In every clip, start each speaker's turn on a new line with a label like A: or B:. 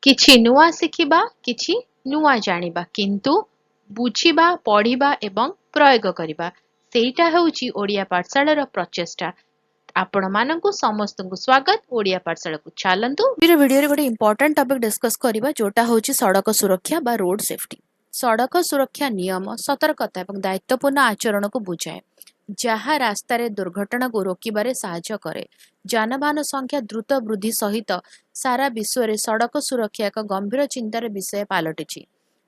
A: କିଛି ନୂଆ ଶିଖିବା, କିଛି ନୂଆ ଜାଣିବା, କିନ୍ତୁ ବୁଝିବା, ପଢିବା ଏବଂ ପ୍ରୟୋଗ କରିବା ସେଇଟା ହେଉଛି ଓଡ଼ିଆ ପାଠଶାଳାର ପ୍ରଚେଷ୍ଟା। ଆପଣମାନଙ୍କୁ ସମସ୍ତଙ୍କୁ ସ୍ୱାଗତ ଓଡ଼ିଆ ପାଠଶାଳାକୁ। ଚାଲନ୍ତୁ
B: ଭିଡ଼ିଓରେ ଗୋଟେ ଇମ୍ପॉर्टेंट टॉपिक डिस्कस କରିବା जोटा होची सड़क सुरक्षा बा रोड सेफ्टी। सड़क सुरक्षा नियम सतर्कता एवं दायित्वपूर्ण आचरण को बुझाए जहाँ रास्तार दुर्घटना को रोकबारे साहाय्य करे। जानवाहन संख्या द्रुत वृद्धि सहित सारा विश्व में सड़क सुरक्षा एक गंभीर चिंतार विषय पलटिछि।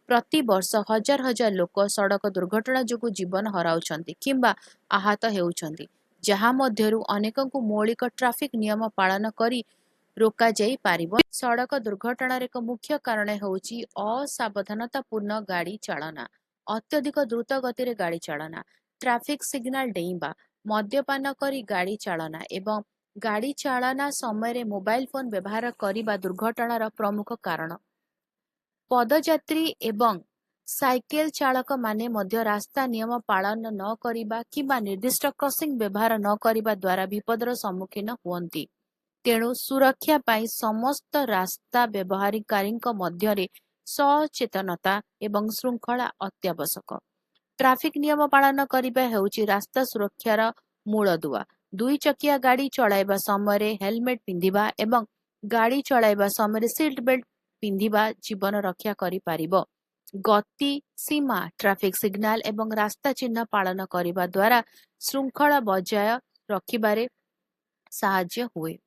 B: प्रति वर्ष हजार हजार लोक सड़क दुर्घटना जो जीवन हराउछन्ति किंबा आहत हेउछन्ति, जहाँ मध्यरु अनेकଙ୍କୁ मौलिक ट्राफिक नियम पालन करी रोका जाई पारिबो। सड़क दुर्घटनार एक मुख्य कारण हेउछि असावधानतापूर्ण गाड़ी चालना, अत्यधिक द्रुत गति रे गाड़ी चालना, ट्राफिक सिग्नल डेइबा, मद्यपान करी गाड़ी चालना एवं गाड़ी चालना समय रे मोबाइल फोन व्यवहार करिबा दुर्घटनार प्रमुख कारण। पदयात्री एवं साइकेल चालक माने मध्य रास्ता नियम पालन न करिबा किंबा निर्दिष्ट क्रॉसिंग व्यवहार न करिबा द्वारा विपदर सम्मुखीन हुअन्ति। तेणु सुरक्षा पाई समस्त रास्ता व्यवहारकारी मध्य सचेतनता एवं श्रृंखला अत्यावश्यक। ट्राफिक नियम पालन करने हेउची रास्ता सुरक्षार मूलदुआ। दुई चकिया गाड़ी चलाइबा समय हेलमेट पिंधिबा एवं गाड़ी चलाइबा समय सीट बेल्ट पिंधिबा जीवन रक्षा करि पारिबो। गति सीमा, ट्राफिक सिग्नल एवं रास्ता चिन्ह पालन करने द्वारा श्रृंखला बजाय रखिबारे साहाय्य हुए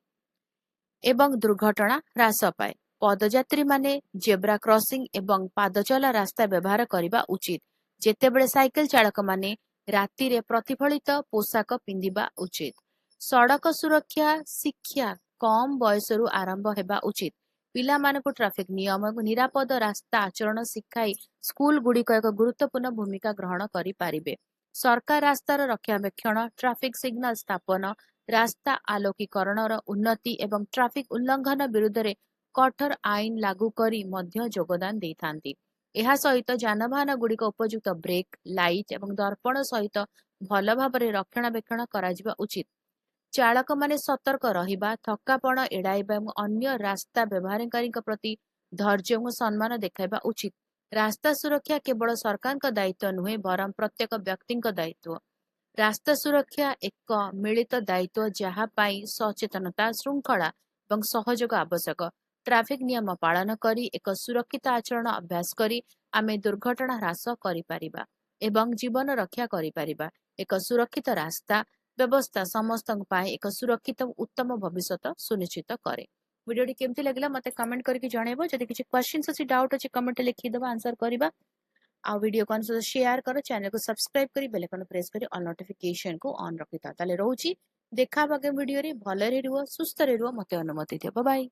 B: एवं दुर्घटना ह्रास पाए। पदयात्री माने जेब्रा क्रॉसिंग एवं पादचला रास्ता व्यवहार करने उचित, जेतेबेले साइकेल चालक माने राति रे प्रतिफलित पोशाक पिंधिबा उचित। सड़क सुरक्षा शिक्षा कम बयसरु आरंभ हेबा उचित। पिला मानकु ट्राफिक नियम और निरापद रास्ता आचरण शिखाई स्कूल गुड़िक एक गुरुत्वपूर्ण भूमिका ग्रहण करि पारिबे। सरकार रास्तार रक्षाबेक्षण, ट्राफिक सिग्नल स्थापन, रास्ता आलोकीकरणर उन्नति एवं ट्राफिक उल्लंघन विरुद्ध रे कठोर आईन लागू करी मध्य योगदान देइथांती। एहा सहित जानवाहन गुड़िक उपयुक्त ब्रेक, लाइट एवं दर्पण सहित भल भाबरे रक्षणाबेक्षण कराजिबा उचित। चालक माने सतर्क रहिबा, थकापण एड़ाइबा एवं अन्य रास्ता व्यवहारकारी प्रति धैर्य और सम्मान देखाइबा उचित। रास्ता सुरक्षा केवल सरकार का दायित्व नुहे, बरं प्रत्येक व्यक्ति दायित्व। रास्ता सुरक्षा एक मिलित दायित्व जहाँ पाई सचेतनता, श्रृंखला एवं सहयोग आवश्यक। ट्राफिक नियम पालन करी एक सुरक्षित आचरण अभ्यास करी आमे दुर्घटना ह्रास करिपारिबा एवं जीवन रक्षा करिपारिबा। एक सुरक्षित रास्ता व्यवस्था समस्त एक सुरक्षित उत्तम भविष्य सुनिश्चित करे। वीडियो केमती लगिला मते कमेंट करके जणैबो। जदि किछि क्वेश्चंस अछि, डाउट अछि, कमेंट लिखि दबा, आंसर करबा। आ वीडियो को शेयर करो, चैनल को सब्सक्राइब करी बेल आइकन प्रेस करी ऑल नोटिफिकेशन को ऑन रखिता। ताले रहउची देखा बागे वीडियो रे। भले रे रुह, सुस्थ रे रुह, मते अनुमति दियो। Bye bye.